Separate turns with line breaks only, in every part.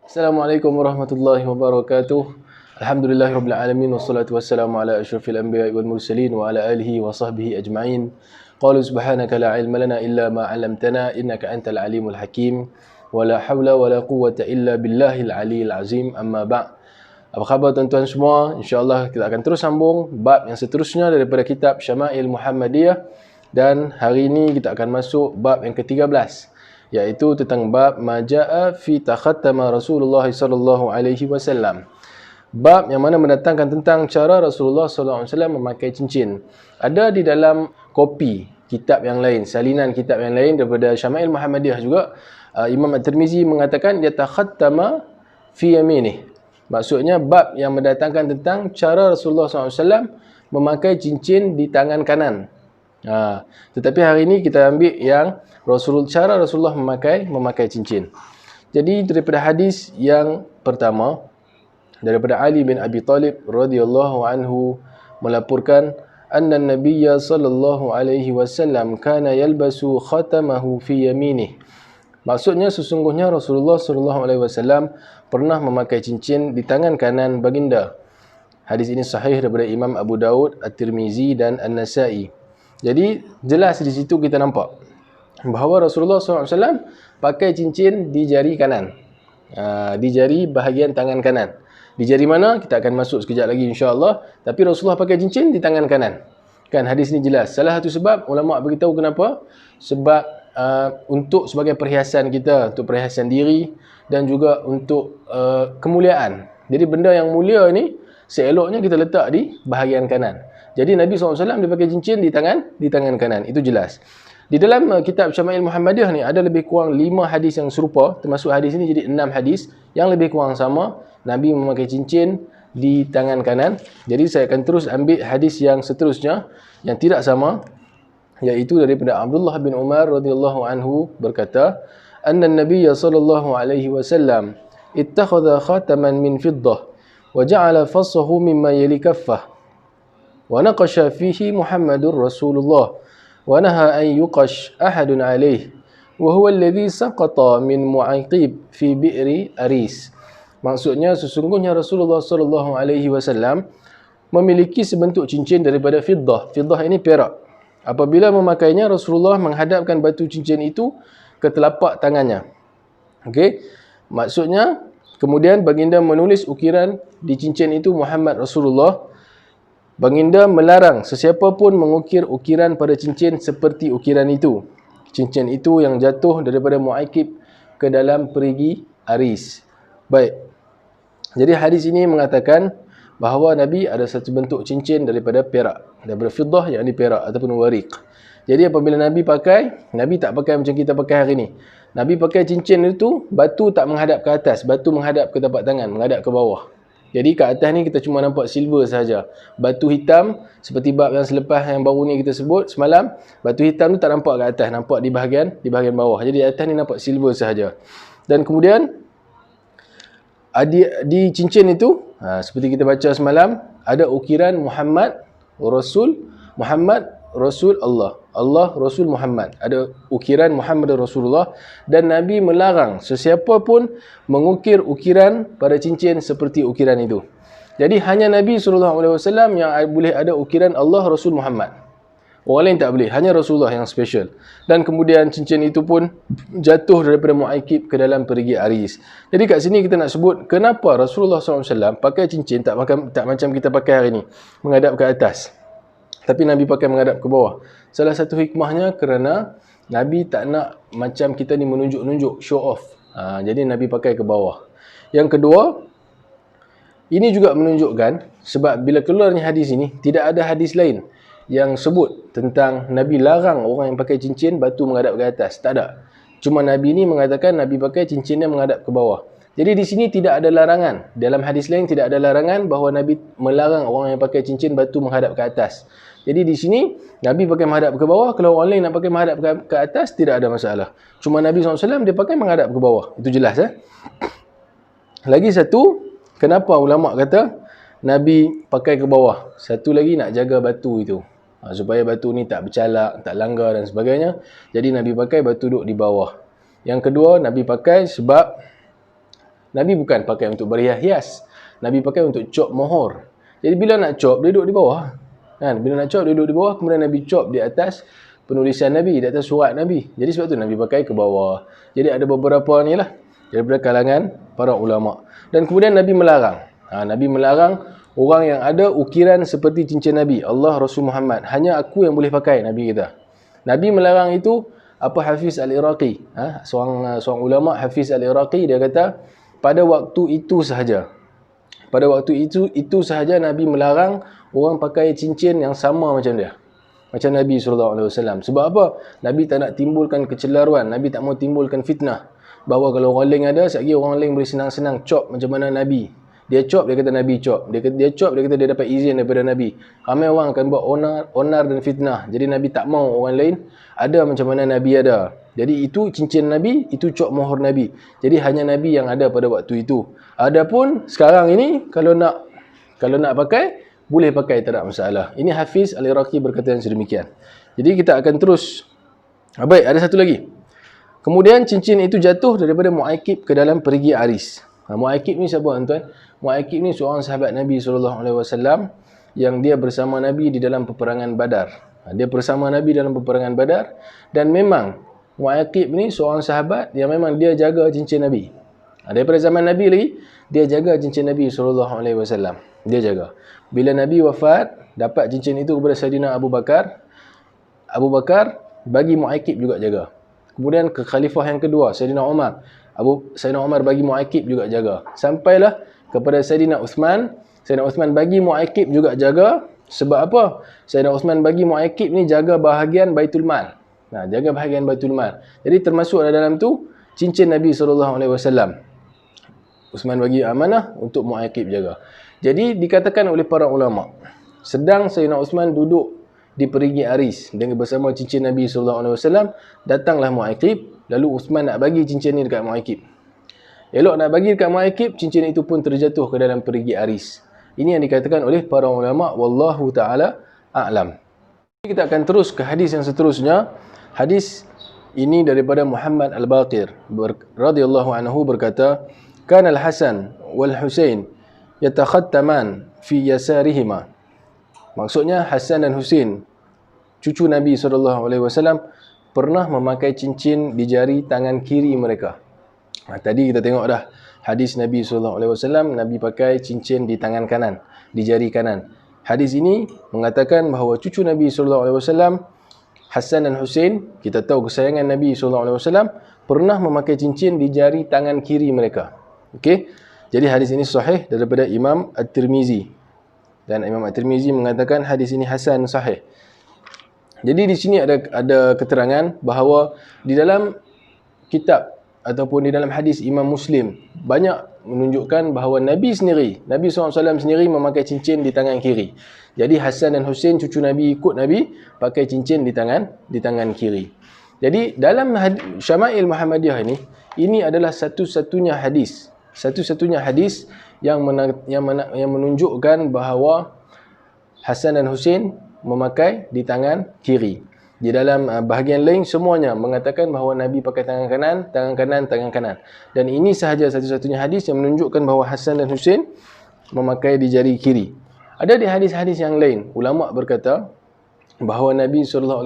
Assalamualaikum warahmatullahi wabarakatuh. Alhamdulillahirabbil alamin wassalatu wassalamu ala asyrafil anbiya'i wal mursalin wa ala alihi wa sahbihi ajma'in. Qalu subhanaka la ilma lana illa ma 'allamtana innaka antal alimul hakim. Wa la haula wa la quwwata illa billahil aliyil azim. Amma ba'. Apa khabar tuan-tuan semua? InsyaAllah kita akan terus sambung bab yang seterusnya daripada kitab Syama'il Muhammadiyah, dan hari ini kita akan masuk bab yang ke-13, iaitu tentang bab maja'a fi takhattama Rasulullah sallallahu alaihi wasallam. Bab yang mana mendatangkan tentang cara Rasulullah sallallahu alaihi wasallam memakai cincin. Ada di dalam kopi kitab yang lain, salinan kitab yang lain daripada Syama'il Muhammadiyah juga, Imam At-Tirmizi mengatakan dia takhattama fi yaminih. Maksudnya bab yang mendatangkan tentang cara Rasulullah sallallahu alaihi wasallam memakai cincin di tangan kanan. Tetapi hari ini kita ambil yang cara Rasulullah memakai cincin. Jadi daripada hadis yang pertama, daripada Ali bin Abi Talib radhiyallahu anhu melaporkan anna Nabiyya sallallahu alaihi wasallam kana yalbasu khatamahu fi yaminih. Maksudnya sesungguhnya Rasulullah sallallahu alaihi wasallam pernah memakai cincin di tangan kanan baginda. Hadis ini sahih daripada Imam Abu Daud, At-Tirmizi dan An-Nasa'i. Jadi jelas di situ kita nampak bahawa Rasulullah SAW pakai cincin di jari kanan, di jari bahagian tangan kanan. Di jari mana? Kita akan masuk sekejap lagi insya-Allah. Tapi Rasulullah pakai cincin di tangan kanan. Kan hadis ni jelas. Salah satu sebab ulama beritahu kenapa? Sebab untuk sebagai perhiasan kita, untuk perhiasan diri dan juga untuk kemuliaan. Jadi benda yang mulia ni seeloknya kita letak di bahagian kanan. Jadi Nabi SAW dia pakai cincin di tangan kanan. Itu jelas. Di dalam kitab Syama'il Muhammadiyah ni ada lebih kurang 5 hadis yang serupa. Termasuk hadis ini jadi 6 hadis yang lebih kurang sama. Nabi memakai cincin di tangan kanan. Jadi saya akan terus ambil hadis yang seterusnya yang tidak sama, iaitu daripada Abdullah bin Umar radhiyallahu anhu berkata, anna Nabiyya sallallahu alaihi wasallam ittakhadha khataman min fiddah wa ja'ala fassahu mimma yali kaffah wa naqasha fihi Muhammadur Rasulullah wa naha an yuqash ahadun alayhi wa huwa alladhi saqata min mu'aqib fi bi'ri aris. Maksudnya sesungguhnya Rasulullah sallallahu alaihi wasallam memiliki sebentuk cincin daripada fiddah. Fiddah ini perak. Apabila memakainya, Rasulullah menghadapkan batu cincin itu ke telapak tangannya. Okey. Maksudnya kemudian baginda menulis ukiran di cincin itu Muhammad Rasulullah. Baginda melarang sesiapa pun mengukir ukiran pada cincin seperti ukiran itu. Cincin itu yang jatuh daripada Mu'aqib ke dalam perigi aris. Baik. Jadi hadis ini mengatakan bahawa Nabi ada satu bentuk cincin daripada perak, daripada fiddah, yang ini perak ataupun wariq. Jadi apabila Nabi pakai, Nabi tak pakai macam kita pakai hari ni. Nabi pakai cincin itu, batu tak menghadap ke atas, batu menghadap ke tapak tangan, menghadap ke bawah. Jadi kat atas ni kita cuma nampak silver sahaja. Batu hitam seperti bab yang selepas yang baru ni kita sebut semalam, batu hitam tu tak nampak kat atas, nampak di bahagian bawah. Jadi di atas ni nampak silver sahaja. Dan kemudian di cincin itu, seperti kita baca semalam, ada ukiran Muhammad Rasul Allah. Allah Rasul Muhammad. Ada ukiran Muhammad Rasulullah, dan Nabi melarang sesiapa pun mengukir ukiran pada cincin seperti ukiran itu. Jadi hanya Nabi SAW yang boleh ada ukiran Allah Rasul Muhammad. Orang lain tak boleh, hanya Rasulullah yang special. Dan kemudian cincin itu pun jatuh daripada Mu'aqib ke dalam perigi aris. Jadi kat sini kita nak sebut kenapa Rasulullah SAW pakai cincin tak macam kita pakai hari ni, menghadap ke atas. Tapi Nabi pakai menghadap ke bawah. Salah satu hikmahnya kerana Nabi tak nak macam kita ni menunjuk-nunjuk, show off. Jadi Nabi pakai ke bawah. Yang kedua, ini juga menunjukkan, sebab bila keluarnya hadis ini, tidak ada hadis lain yang sebut tentang Nabi larang orang yang pakai cincin batu menghadap ke atas. Tak ada. Cuma Nabi ni mengatakan Nabi pakai cincinnya menghadap ke bawah. Jadi di sini tidak ada larangan. Dalam hadis lain tidak ada larangan bahawa Nabi melarang orang yang pakai cincin batu menghadap ke atas. Jadi di sini Nabi pakai menghadap ke bawah. Kalau orang lain nak pakai menghadap ke atas, tidak ada masalah. Cuma Nabi SAW dia pakai menghadap ke bawah. Itu jelas. Lagi satu, kenapa ulama kata Nabi pakai ke bawah? Satu lagi nak jaga batu itu, supaya batu ni tak bercalak, tak langgar dan sebagainya. Jadi Nabi pakai batu duduk di bawah. Yang kedua, Nabi pakai sebab Nabi bukan pakai untuk berhias-hias. Nabi pakai untuk cop mohor. Jadi bila nak cop, dia duduk di bawah. Kan? Bila nak cop, dia duduk di bawah, kemudian Nabi cop di atas penulisan Nabi, di atas surat Nabi. Jadi sebab tu Nabi pakai ke bawah. Jadi ada beberapa ni lah daripada kalangan para ulama. Dan kemudian Nabi melarang. Nabi melarang orang yang ada ukiran seperti cincin Nabi, Allah, Rasul Muhammad. Hanya aku yang boleh pakai, Nabi kata. Nabi melarang itu. Apa Hafiz Al-Iraqi, seorang ulama, Hafiz Al-Iraqi, dia kata pada waktu itu sahaja, pada waktu itu sahaja Nabi melarang orang pakai cincin yang sama macam dia, macam Nabi SAW. Sebab apa? Nabi tak nak timbulkan kecelaruan, Nabi tak mau timbulkan fitnah, bahawa kalau orang lain ada, sekali orang lain boleh senang-senang cop macam mana Nabi. Dia cop, dia kata Nabi cop. Dia cop, dia kata dia dapat izin daripada Nabi. Ramai orang akan buat onar dan fitnah. Jadi Nabi tak mau orang lain ada macam mana Nabi ada. Jadi itu cincin Nabi, itu cop mohor Nabi. Jadi hanya Nabi yang ada pada waktu itu. Adapun sekarang ini, kalau nak pakai, boleh pakai, tak ada masalah. Ini Hafiz Al-Iraqi berkata yang sedemikian. Jadi kita akan terus. Baik, ada satu lagi. Kemudian cincin itu jatuh daripada Mu'aikib ke dalam perigi Aris. Mu'aikib ni siapa tuan-tuan? Mu'aikib ni seorang sahabat Nabi SAW yang dia bersama Nabi di dalam peperangan Badar. Dia bersama Nabi dalam peperangan Badar, dan memang Mu'aikib ni seorang sahabat yang memang dia jaga cincin Nabi. Daripada zaman Nabi lagi, dia jaga cincin Nabi SAW. Dia jaga. Bila Nabi wafat, dapat cincin itu kepada Saidina Abu Bakar. Abu Bakar bagi Mu'aikib juga jaga. Kemudian ke khalifah yang kedua, Saidina Umar. Saidina Umar bagi Mu'aikib juga jaga. Sampailah kepada Saidina Uthman. Saidina Uthman bagi Mu'aikib juga jaga. Sebab apa? Saidina Uthman bagi Mu'aikib ni jaga bahagian Baitul Mal. Jaga bahagian Baitul Mal. Jadi termasuk dalam tu cincin Nabi SAW. Uthman bagi amanah untuk Mu'aikib jaga. Jadi dikatakan oleh para ulama, sedang Saidina Uthman duduk di perigi Aris dengan bersama cincin Nabi SAW, datanglah Mu'aikib. Lalu Uthman nak bagi cincin ni dekat Mu'aikib. Elok nak bagi dekat Mu'aikib, cincin itu pun terjatuh ke dalam perigi Aris. Ini yang dikatakan oleh para ulama, wallahu ta'ala a'lam. Kita akan terus ke hadis yang seterusnya. Hadis ini daripada Muhammad Al-Baqir radhiyallahu anhu berkata, "Kana Al-Hasan wal Husain yatakhattaman fi yasarihima." Maksudnya Hasan dan Husain, cucu Nabi SAW, pernah memakai cincin di jari tangan kiri mereka. Tadi kita tengok dah hadis Nabi SAW, Nabi pakai cincin di tangan kanan, di jari kanan. Hadis ini mengatakan bahawa cucu Nabi SAW, Hasan dan Husain, kita tahu kesayangan Nabi SAW, pernah memakai cincin di jari tangan kiri mereka. Okey? Jadi hadis ini sahih daripada Imam At-Tirmizi. Dan Imam At-Tirmizi mengatakan hadis ini hasan sahih. Jadi di sini ada keterangan bahawa di dalam kitab ataupun di dalam hadis Imam Muslim banyak menunjukkan bahawa Nabi SAW sendiri memakai cincin di tangan kiri. Jadi Hasan dan Husain cucu Nabi ikut Nabi pakai cincin di tangan kiri. Jadi dalam Syama'il Muhammadiyah ini adalah satu-satunya hadis yang menunjukkan bahawa Hasan dan Husain memakai di tangan kiri. Di dalam bahagian lain semuanya mengatakan bahawa Nabi pakai tangan kanan. Dan ini sahaja satu-satunya hadis yang menunjukkan bahawa Hasan dan Husain memakai di jari kiri. Ada di hadis-hadis yang lain, ulama berkata bahawa Nabi SAW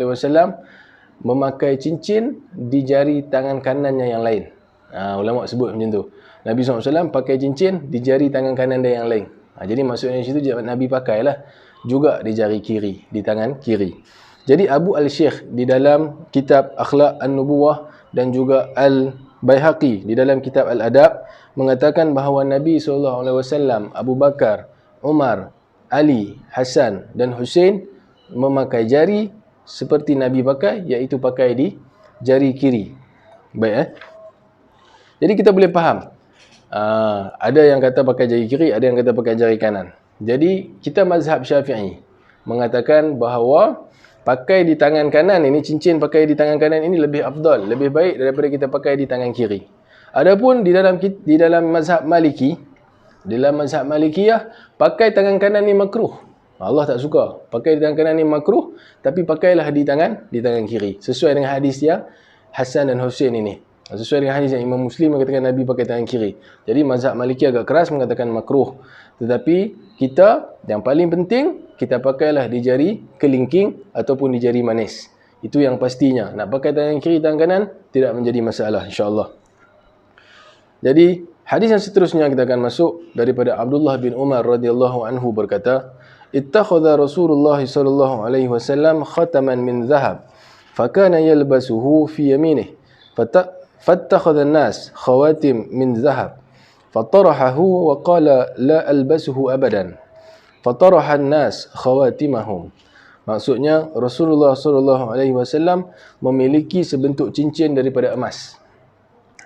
memakai cincin di jari tangan kanannya yang lain. Ulama sebut macam tu. Nabi SAW pakai cincin di jari tangan kanan dia yang lain. Jadi maksudnya di situ Nabi pakailah juga di jari kiri, di tangan kiri. Jadi Abu Al-Syekh di dalam kitab Akhlaq An-Nubuwah dan juga Al-Baihaqi di dalam kitab Al-Adab mengatakan bahawa Nabi SAW, Abu Bakar, Umar, Ali, Hasan dan Husain memakai jari seperti Nabi pakai, iaitu pakai di jari kiri. Baik Jadi kita boleh faham. Ada yang kata pakai jari kiri, ada yang kata pakai jari kanan. Jadi kita mazhab Syafi'i mengatakan bahawa pakai di tangan kanan ini, cincin pakai di tangan kanan ini lebih afdal, lebih baik daripada kita pakai di tangan kiri. Adapun di dalam mazhab Maliki, dalam mazhab Malikiyah, pakai tangan kanan ni makruh. Allah tak suka. Pakai di tangan kanan ni makruh, tapi pakailah di tangan kiri. Sesuai dengan hadis yang Hasan dan Husain ini. Sesuai dengan hadis yang Imam Muslim mengatakan Nabi pakai tangan kiri. Jadi mazhab Maliki agak keras mengatakan makruh. Tetapi kita yang paling penting, kita pakailah di jari kelingking ataupun di jari manis. Itu yang pastinya. Nak pakai tangan kiri, tangan kanan tidak menjadi masalah, insya-Allah. Jadi hadis yang seterusnya kita akan masuk daripada Abdullah bin Umar radhiyallahu anhu berkata, "Ittakhadha Rasulullah sallallahu alaihi wasallam khataman min dhahab, fakana yalbasuhu fi yaminih, fattakhadha an-nas khawatim min dhahab, fatarahahu wa qala la albasuhu abadan, fataraha an-nas khawatimahum." Maksudnya Rasulullah sallallahu alaihi wasallam memiliki sebentuk cincin daripada emas.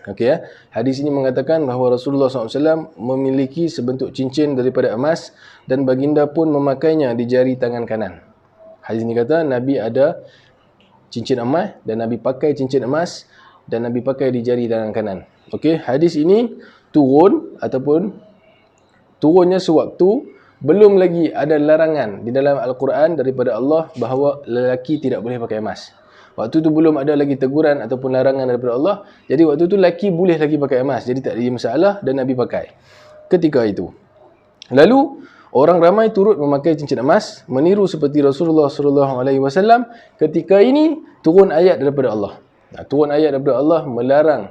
Okey ya. Hadis ini mengatakan bahawa Rasulullah SAW memiliki sebentuk cincin daripada emas dan baginda pun memakainya di jari tangan kanan. Hadis ini kata Nabi ada cincin emas dan Nabi pakai cincin emas dan Nabi pakai di jari tangan kanan. Okey, hadis ini turunnya sewaktu belum lagi ada larangan di dalam Al-Quran daripada Allah bahawa lelaki tidak boleh pakai emas. Waktu tu belum ada lagi teguran ataupun larangan daripada Allah. Jadi waktu tu lelaki boleh lagi pakai emas. Jadi tak ada masalah dan Nabi pakai ketika itu. Lalu orang ramai turut memakai cincin emas meniru seperti Rasulullah SAW. Ketika ini turun ayat daripada Allah. Turun ayat daripada Allah melarang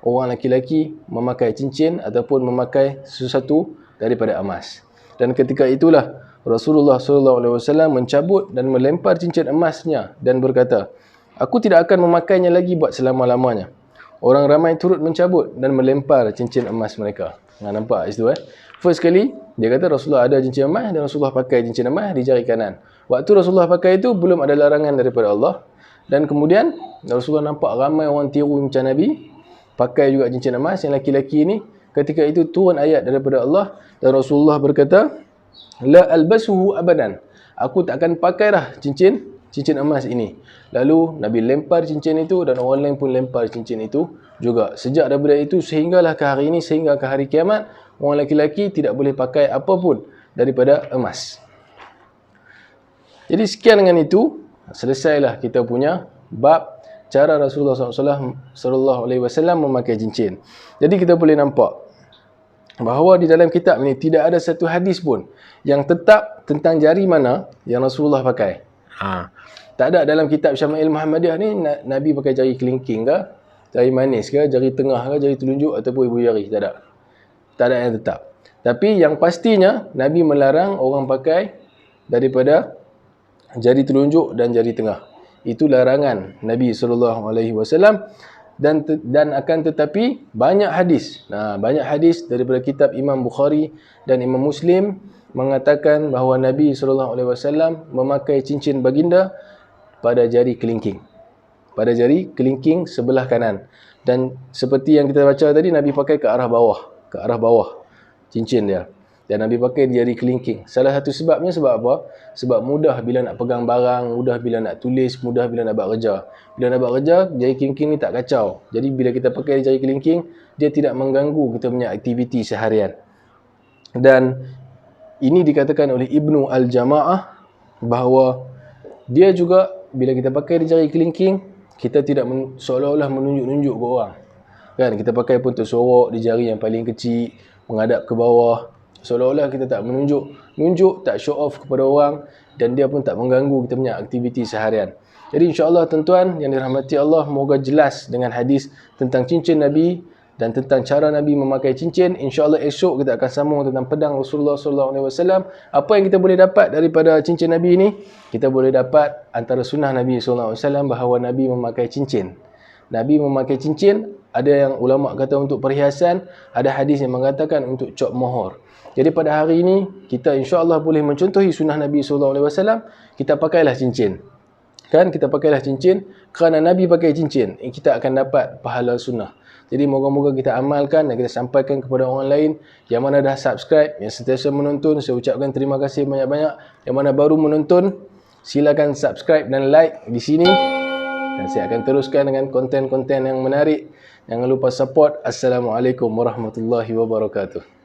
orang lelaki memakai cincin ataupun memakai sesuatu daripada emas. Dan ketika itulah Rasulullah SAW mencabut dan melempar cincin emasnya dan berkata, "Aku tidak akan memakainya lagi buat selama-lamanya." Orang ramai turut mencabut dan melempar cincin emas mereka. Nampak itu First kali, dia kata Rasulullah ada cincin emas dan Rasulullah pakai cincin emas di jari kanan. Waktu Rasulullah pakai itu, belum ada larangan daripada Allah. Dan kemudian, Rasulullah nampak ramai orang tiru macam Nabi, pakai juga cincin emas yang laki-laki ini. Ketika itu turun ayat daripada Allah dan Rasulullah berkata, "La albasuhu abadan." Aku tak akan pakai dah cincin emas ini. Lalu Nabi lempar cincin itu dan orang lain pun lempar cincin itu juga. Sejak daripada itu sehinggalah ke hari ini, sehingga ke hari kiamat, orang lelaki tidak boleh pakai apa pun daripada emas. Jadi sekian dengan itu, selesailah kita punya bab cara Rasulullah SAW memakai cincin. Jadi kita boleh nampak bahawa di dalam kitab ini tidak ada satu hadis pun yang tetap tentang jari mana yang Rasulullah pakai. Tak ada dalam kitab Syama'il Muhammadiyah ni Nabi pakai jari kelingking ke, jari manis ke, jari tengah ke, jari telunjuk ataupun ibu jari. Tak ada. Tak ada yang tetap. Tapi yang pastinya Nabi melarang orang pakai daripada jari telunjuk dan jari tengah. Itu larangan Nabi SAW. Dan akan tetapi banyak hadis. Banyak hadis daripada kitab Imam Bukhari dan Imam Muslim mengatakan bahawa Nabi SAW memakai cincin baginda pada jari kelingking. Pada jari kelingking sebelah kanan. Dan seperti yang kita baca tadi, Nabi pakai ke arah bawah cincin dia. Dan Nabi pakai di jari kelingking. Salah satu sebabnya sebab apa? Sebab mudah bila nak pegang barang, mudah bila nak tulis, mudah bila nak buat kerja. Bila nak buat kerja, jari kelingking ni tak kacau. Jadi bila kita pakai jari kelingking, dia tidak mengganggu kita punya aktiviti seharian. Dan ini dikatakan oleh Ibnu Al-Jama'ah bahawa dia juga bila kita pakai di jari kelingking, kita tidak seolah-olah menunjuk-nunjuk ke orang. Kan kita pakai pun tersorok di jari yang paling kecil, menghadap ke bawah. Seolah-olah kita tak menunjuk, tak show off kepada orang, dan dia pun tak mengganggu kita punya aktiviti seharian. Jadi insya-Allah tuan-tuan yang dirahmati Allah, moga jelas dengan hadis tentang cincin Nabi dan tentang cara Nabi memakai cincin. InsyaAllah esok kita akan sambung tentang pedang Rasulullah SAW. Apa yang kita boleh dapat daripada cincin Nabi ini? Kita boleh dapat antara sunnah Nabi SAW bahawa Nabi memakai cincin. Nabi memakai cincin, ada yang ulama kata untuk perhiasan, ada hadis yang mengatakan untuk cop mohor. Jadi pada hari ini, kita insya-Allah boleh mencontohi sunnah Nabi SAW, kita pakailah cincin. Kan, kita pakailah cincin, kerana Nabi pakai cincin, kita akan dapat pahala sunnah. Jadi moga-moga kita amalkan dan kita sampaikan kepada orang lain. Yang mana dah subscribe, yang sentiasa menonton, saya ucapkan terima kasih banyak-banyak. Yang mana baru menonton, silakan subscribe dan like di sini. Dan saya akan teruskan dengan konten-konten yang menarik. Jangan lupa support. Assalamualaikum warahmatullahi wabarakatuh.